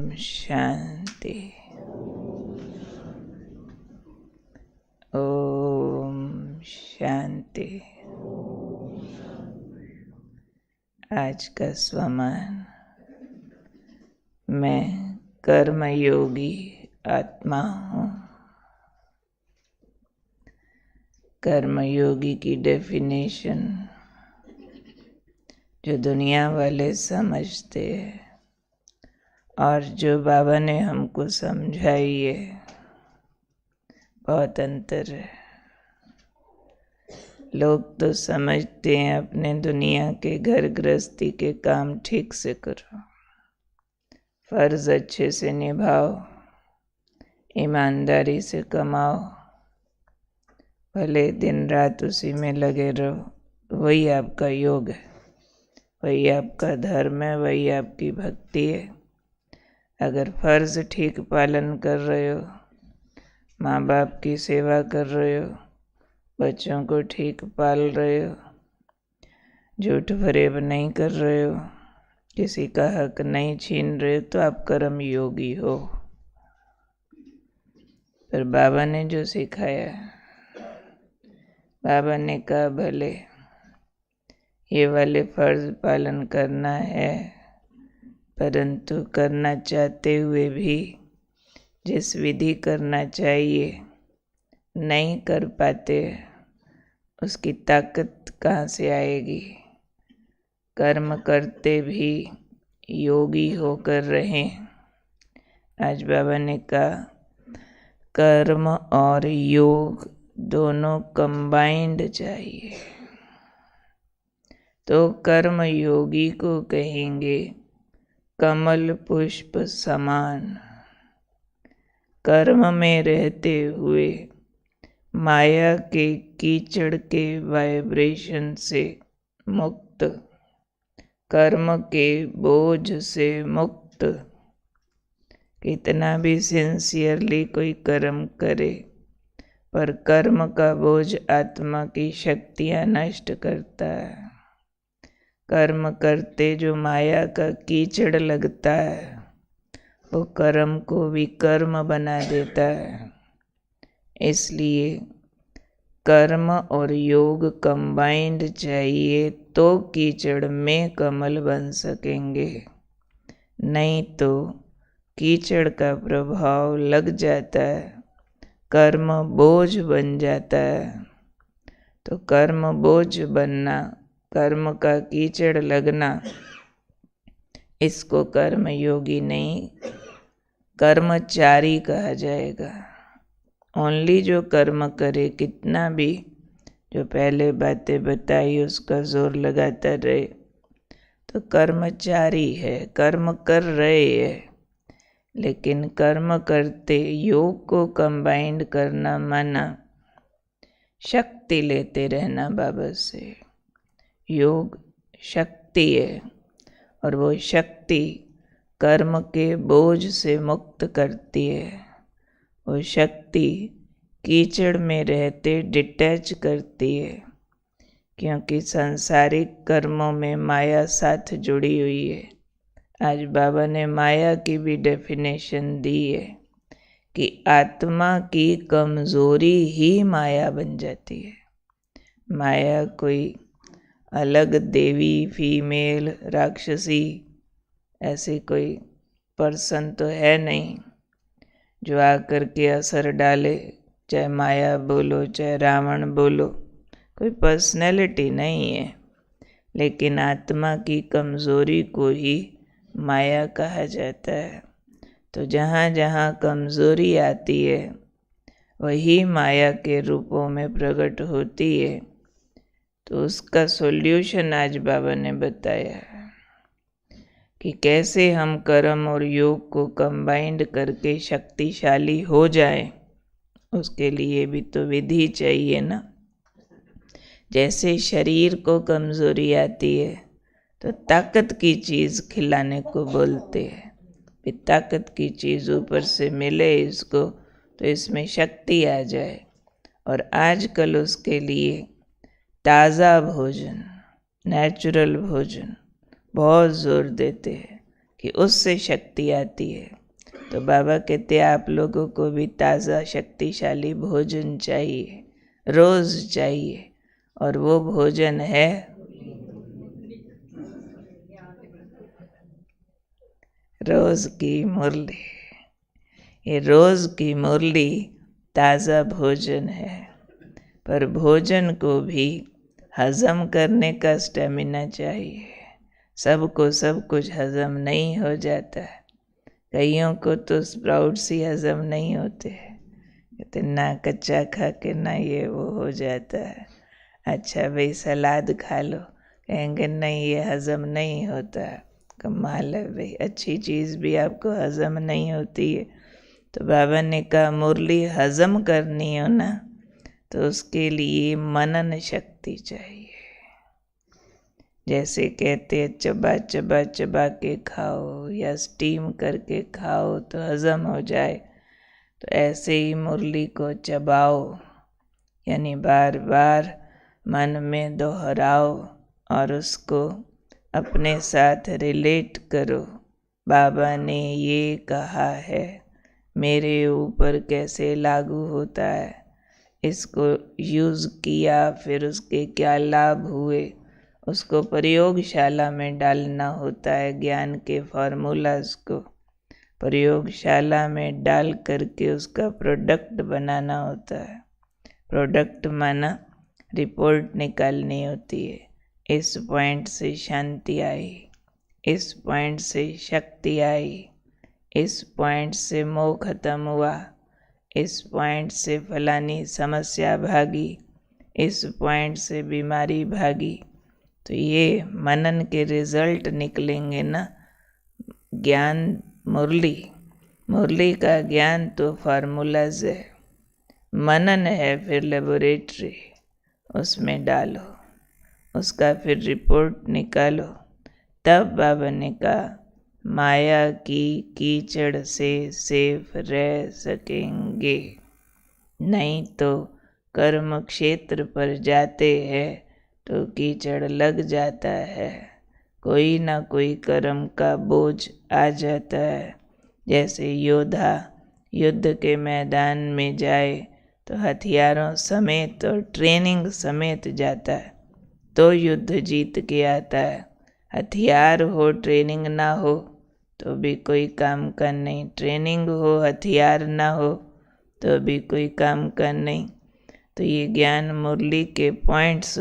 शांति। ओम शांति। आज का स्वमान, मैं कर्मयोगी आत्मा हूँ। कर्मयोगी की डेफिनेशन जो दुनिया वाले समझते हैं और जो बाबा ने हमको समझाई है, बहुत अंतर है। लोग तो समझते हैं अपने दुनिया के घर गृहस्थी के काम ठीक से करो, फर्ज अच्छे से निभाओ, ईमानदारी से कमाओ, भले दिन रात उसी में लगे रहो, वही आपका योग है, वही आपका धर्म है, वही आपकी भक्ति है। अगर फर्ज ठीक पालन कर रहे हो, माँ बाप की सेवा कर रहे हो, बच्चों को ठीक पाल रहे हो, झूठ फरेब नहीं कर रहे हो, किसी का हक नहीं छीन रहे हो, तो आप कर्म योगी हो। पर बाबा ने जो सिखाया, बाबा ने कहा भले ये वाले फर्ज पालन करना है, परंतु करना चाहते हुए भी जिस विधि करना चाहिए नहीं कर पाते, उसकी ताकत कहाँ से आएगी। कर्म करते भी योगी होकर रहें। आज बाबा ने कहा कर्म और योग दोनों कंबाइंड चाहिए, तो कर्म योगी को कहेंगे कमल पुष्प समान। कर्म में रहते हुए माया के कीचड़ के वाइब्रेशन से मुक्त, कर्म के बोझ से मुक्त। कितना भी सिंसियरली कोई कर्म करे, पर कर्म का बोझ आत्मा की शक्तियाँ नष्ट करता है। कर्म करते जो माया का कीचड़ लगता है, वो कर्म को विकर्म बना देता है। इसलिए कर्म और योग कंबाइंड चाहिए, तो कीचड़ में कमल बन सकेंगे, नहीं तो कीचड़ का प्रभाव लग जाता है, कर्म बोझ बन जाता है। तो कर्म बोझ बनना, कर्म का कीचड़ लगना, इसको कर्म योगी नहीं, कर्मचारी कहा जाएगा। ओनली जो कर्म करे, कितना भी जो पहले बातें बताई उसका जोर लगाता रहे, तो कर्मचारी है, कर्म कर रहे है। लेकिन कर्म करते योग को कंबाइंड करना माना शक्ति लेते रहना बाबा से। योग शक्ति है और वो शक्ति कर्म के बोझ से मुक्त करती है। वो शक्ति कीचड़ में रहते डिटैच करती है, क्योंकि सांसारिक कर्मों में माया साथ जुड़ी हुई है। आज बाबा ने माया की भी डेफिनेशन दी है कि आत्मा की कमजोरी ही माया बन जाती है। माया कोई अलग देवी, फीमेल, राक्षसी ऐसी कोई पर्सन तो है नहीं जो आकर के असर डाले। चाहे माया बोलो, चाहे रावण बोलो, कोई पर्सनैलिटी नहीं है। लेकिन आत्मा की कमजोरी को ही माया कहा जाता है। तो जहाँ जहाँ कमजोरी आती है, वही माया के रूपों में प्रकट होती है। तो उसका सॉल्यूशन आज बाबा ने बताया कि कैसे हम कर्म और योग को कंबाइंड करके शक्तिशाली हो जाएं। उसके लिए भी तो विधि चाहिए ना। जैसे शरीर को कमजोरी आती है, तो ताकत की चीज़ खिलाने को बोलते हैं। फिर ताकत की चीज़ ऊपर से मिले इसको, तो इसमें शक्ति आ जाए। और आजकल उसके लिए ताज़ा भोजन, नेचुरल भोजन बहुत ज़ोर देते हैं कि उससे शक्ति आती है। तो बाबा कहते आप लोगों को भी ताज़ा शक्तिशाली भोजन चाहिए, रोज़ चाहिए, और वो भोजन है रोज़ की मुरली। ये रोज़ की मुरली ताज़ा भोजन है, पर भोजन को भी हज़म करने का स्टेमिना चाहिए। सबको सब कुछ हज़म नहीं हो जाता है। कईयों को तो स्प्राउट्स ही हज़म नहीं होते, कहते ना कच्चा खा के ना ये वो हो जाता है। अच्छा भाई सलाद खा लो, कहेंगे नहीं ये हज़म नहीं होता। कमाल है भाई, अच्छी चीज़ भी आपको हज़म नहीं होती है। तो बाबा ने कहा मुरली हज़म करनी हो ना, तो उसके लिए मनन शक्ति चाहिए। जैसे कहते हैं चबा चबा चबा के खाओ या स्टीम करके खाओ तो हज़म हो जाए, तो ऐसे ही मुरली को चबाओ, यानी बार बार मन में दोहराओ और उसको अपने साथ रिलेट करो। बाबा ने ये कहा है, मेरे ऊपर कैसे लागू होता है, इसको यूज़ किया, फिर उसके क्या लाभ हुए, उसको प्रयोगशाला में डालना होता है। ज्ञान के फार्मूलाज को प्रयोगशाला में डाल करके उसका प्रोडक्ट बनाना होता है। प्रोडक्ट माना रिपोर्ट निकालनी होती है। इस पॉइंट से शांति आई, इस पॉइंट से शक्ति आई, इस पॉइंट से मोह खत्म हुआ, इस पॉइंट से फलानी समस्या भागी, इस पॉइंट से बीमारी भागी। तो ये मनन के रिजल्ट निकलेंगे ना। ज्ञान मुरली का ज्ञान तो फार्मूलाज है, मनन है फिर लेबोरेटरी, उसमें डालो, उसका फिर रिपोर्ट निकालो। तब बाबा ने कहा माया की कीचड़ से सेफ रह सकेंगे, नहीं तो कर्म क्षेत्र पर जाते हैं तो कीचड़ लग जाता है, कोई ना कोई कर्म का बोझ आ जाता है। जैसे योद्धा युद्ध के मैदान में जाए तो हथियारों समेत और ट्रेनिंग समेत जाता है तो युद्ध जीत के आता है। हथियार हो ट्रेनिंग ना हो तो भी कोई काम का नहीं, ट्रेनिंग हो हथियार ना हो तो भी कोई काम का नहीं। तो ये ज्ञान मुरली के पॉइंट्स,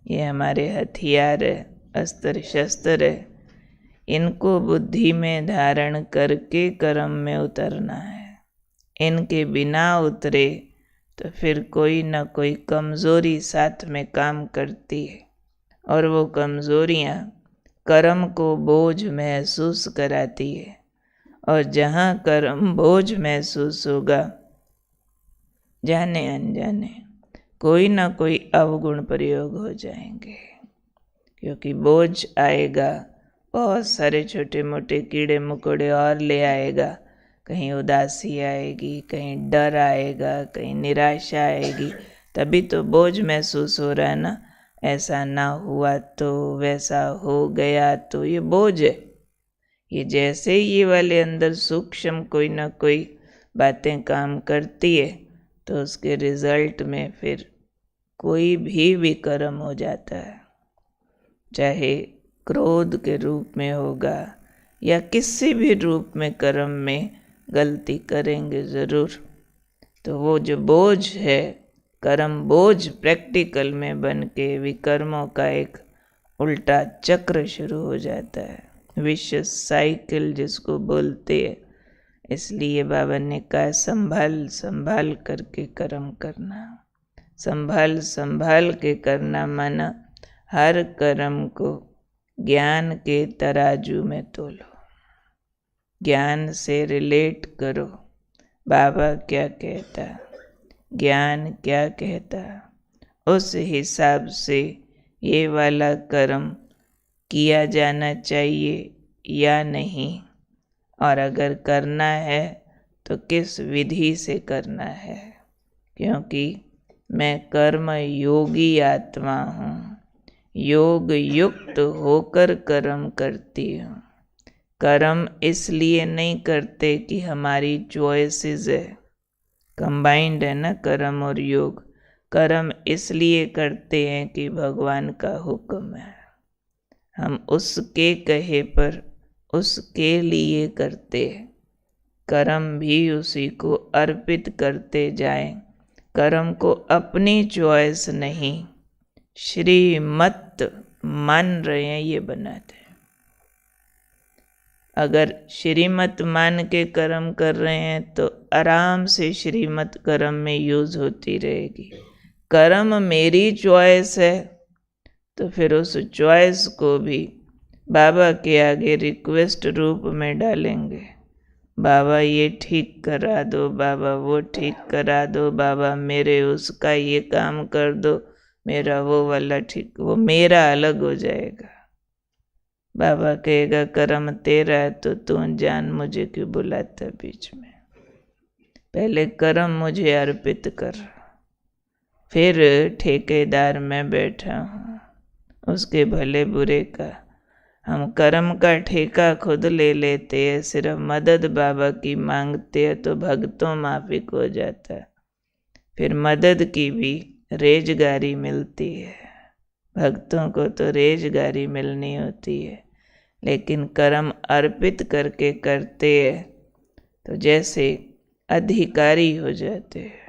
ये हमारे हथियार है, अस्त्र शस्त्र है। इनको बुद्धि में धारण करके कर्म में उतरना है। इनके बिना उतरे तो फिर कोई ना कोई कमज़ोरी साथ में काम करती है, और वो कमज़ोरियाँ कर्म को बोझ महसूस कराती है। और जहाँ कर्म बोझ महसूस होगा, जाने अनजाने कोई ना कोई अवगुण प्रयोग हो जाएंगे, क्योंकि बोझ आएगा, बहुत सारे छोटे मोटे कीड़े मकोड़े और ले आएगा। कहीं उदासी आएगी, कहीं डर आएगा, कहीं निराशा आएगी, तभी तो बोझ महसूस हो रहा है ना। ऐसा ना हुआ तो, वैसा हो गया तो, ये बोझ है। ये जैसे ही ये वाले अंदर सूक्ष्म कोई ना कोई बातें काम करती है तो उसके रिजल्ट में फिर कोई भी विकर्म हो जाता है, चाहे क्रोध के रूप में होगा या किसी भी रूप में कर्म में गलती करेंगे ज़रूर। तो वो जो बोझ है, कर्म बोझ प्रैक्टिकल में बन के विकर्मों का एक उल्टा चक्र शुरू हो जाता है, विशेष साइकिल जिसको बोलते हैं। इसलिए बाबा ने कहा संभाल संभाल करके कर्म करना, संभाल संभाल के करना, माना हर कर्म को ज्ञान के तराजू में तोलो, ज्ञान से रिलेट करो। बाबा क्या कहता, ज्ञान क्या कहता, उस हिसाब से ये वाला कर्म किया जाना चाहिए या नहीं, और अगर करना है तो किस विधि से करना है। क्योंकि मैं कर्म योगी आत्मा हूँ, योग युक्त होकर कर्म करती हूँ। कर्म इसलिए नहीं करते कि हमारी चॉइसेस है, कंबाइंड है ना कर्म और योग। कर्म इसलिए करते हैं कि भगवान का हुक्म है, हम उसके कहे पर उसके लिए करते हैं। कर्म भी उसी को अर्पित करते जाएं। कर्म को अपनी चॉइस नहीं, श्रीमत मान रहे हैं ये बनाते हैं। अगर श्रीमत मान के कर्म कर रहे हैं तो आराम से श्रीमत कर्म में यूज होती रहेगी। कर्म मेरी चॉइस है तो फिर उस चॉइस को भी बाबा के आगे रिक्वेस्ट रूप में डालेंगे। बाबा ये ठीक करा दो, बाबा वो ठीक करा दो, बाबा मेरे उसका ये काम कर दो, मेरा वो वाला ठीक, वो मेरा अलग हो जाएगा। बाबा कहेगा कर्म तेरा है तो तू जान, मुझे क्यों बुलाता बीच में, पहले कर्म मुझे अर्पित कर, फिर ठेकेदार मैं बैठा हूँ उसके भले बुरे का। हम कर्म का ठेका खुद ले लेते हैं, सिर्फ मदद बाबा की मांगते हैं तो भक्तों माफिक हो जाता है। फिर मदद की भी रेजगारी मिलती है, भक्तों को तो रेजगारी मिलनी होती है। लेकिन कर्म अर्पित करके करते हैं तो जैसे अधिकारी हो जाते हैं,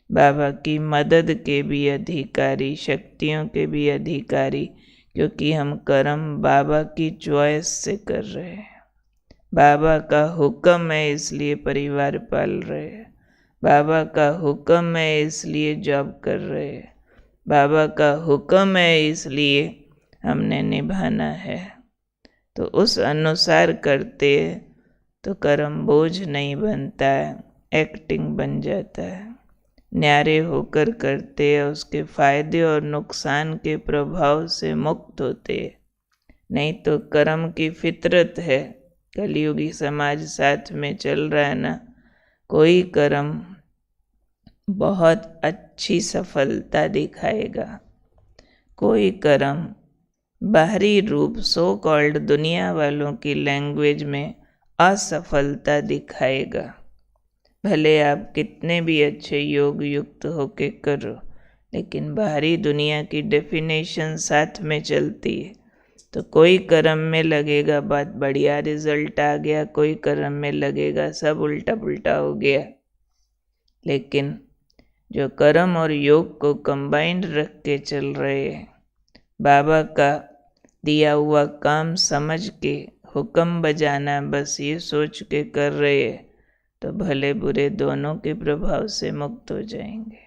बाबा की मदद के भी अधिकारी, शक्तियों के भी अधिकारी, क्योंकि हम कर्म बाबा की चॉइस से कर रहे हैं। बाबा का हुक्म है इसलिए परिवार पाल रहे हैं, बाबा का हुक्म है इसलिए जॉब कर रहे हैं, बाबा का हुक्म है इसलिए हमने निभाना है। तो उस अनुसार करते हैं तो कर्म बोझ नहीं बनता है, एक्टिंग बन जाता है। न्यारे होकर करते हैं, उसके फायदे और नुकसान के प्रभाव से मुक्त होते हैं। नहीं तो कर्म की फितरत है, कलयुगी समाज साथ में चल रहा है ना, कोई कर्म बहुत अच्छी सफलता दिखाएगा, कोई कर्म बाहरी रूप सो कॉल्ड दुनिया वालों की लैंग्वेज में असफलता दिखाएगा। भले आप कितने भी अच्छे योग युक्त होके करो, लेकिन बाहरी दुनिया की डेफिनेशन साथ में चलती है। तो कोई कर्म में लगेगा बहुत बढ़िया रिजल्ट आ गया, कोई कर्म में लगेगा सब उल्टा पुल्टा हो गया। लेकिन जो कर्म और योग को कंबाइंड रख के चल रहे हैं, बाबा का दिया हुआ काम समझ के हुक्म बजाना बस ये सोच के कर रहे हैं, तो भले बुरे दोनों के प्रभाव से मुक्त हो जाएंगे।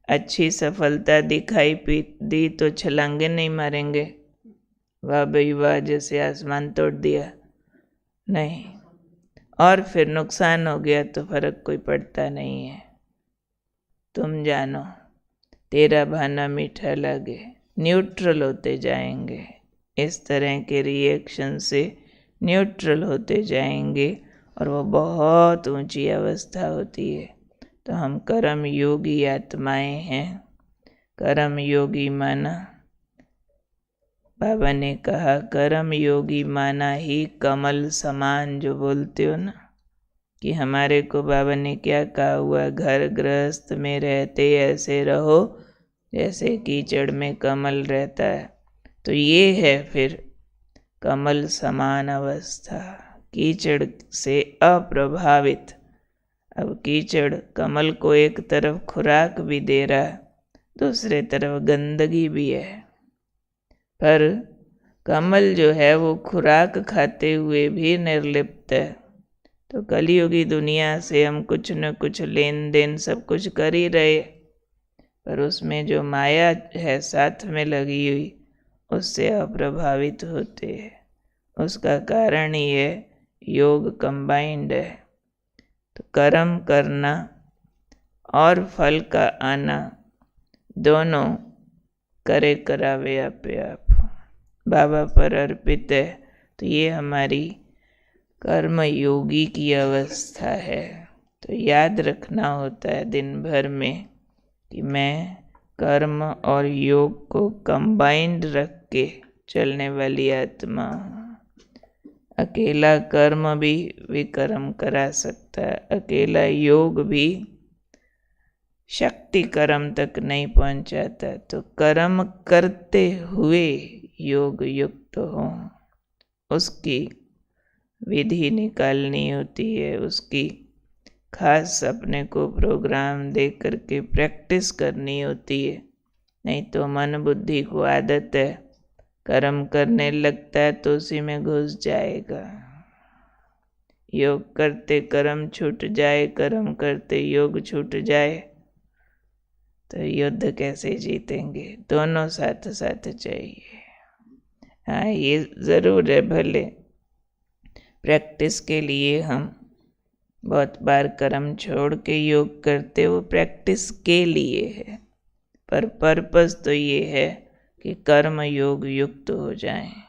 अच्छी सफलता दिखाई दी तो छलांगे नहीं मारेंगे, वाह भाई वाह जैसे आसमान तोड़ दिया, नहीं। और फिर नुकसान हो गया तो फर्क कोई पड़ता नहीं है। तुम जानो तेरा भाना मीठा लगे, न्यूट्रल होते जाएंगे। इस तरह के रिएक्शन से न्यूट्रल होते जाएंगे और वो बहुत ऊंची अवस्था होती है। तो हम कर्म योगी आत्माएं हैं। कर्म योगी माना, बाबा ने कहा कर्म योगी माना ही कमल समान, जो बोलते हो ना कि हमारे को बाबा ने क्या कहा हुआ, घर गृहस्थ में रहते ऐसे रहो जैसे कीचड़ में कमल रहता है। तो ये है फिर कमल समान अवस्था, कीचड़ से अप्रभावित। अब कीचड़ कमल को एक तरफ खुराक भी दे रहा है, दूसरे तरफ गंदगी भी है, पर कमल जो है वो खुराक खाते हुए भी निर्लिप्त है। तो कलयुगी दुनिया से हम कुछ न कुछ लेन देन सब कुछ कर ही रहे, पर उसमें जो माया है साथ में लगी हुई, उससे अप्रभावित होते हैं। उसका कारण ये योग कंबाइंड है। तो कर्म करना और फल का आना दोनों करे करावे आपे आप, बाबा पर अर्पित है। तो ये हमारी कर्म योगी की अवस्था है। तो याद रखना होता है दिन भर में कि मैं कर्म और योग को कंबाइंड रख के चलने वाली आत्मा हूँ। अकेला कर्म भी विकर्म करा सकता है, अकेला योग भी शक्ति कर्म तक नहीं पहुंचाता। तो कर्म करते हुए योग युक्त हो, उसकी विधि निकालनी होती है, उसकी खास अपने को प्रोग्राम दे करके प्रैक्टिस करनी होती है। नहीं तो मन बुद्धि को आदत है, कर्म करने लगता है तो उसी में घुस जाएगा। योग करते कर्म छूट जाए, कर्म करते योग छूट जाए तो युद्ध कैसे जीतेंगे? दोनों साथ साथ चाहिए। हाँ, ये ज़रूर है, भले प्रैक्टिस के लिए हम बहुत बार कर्म छोड़ के योग करते, वो प्रैक्टिस के लिए है, पर पर्पस तो ये है कि कर्म योग युक्त हो जाएं।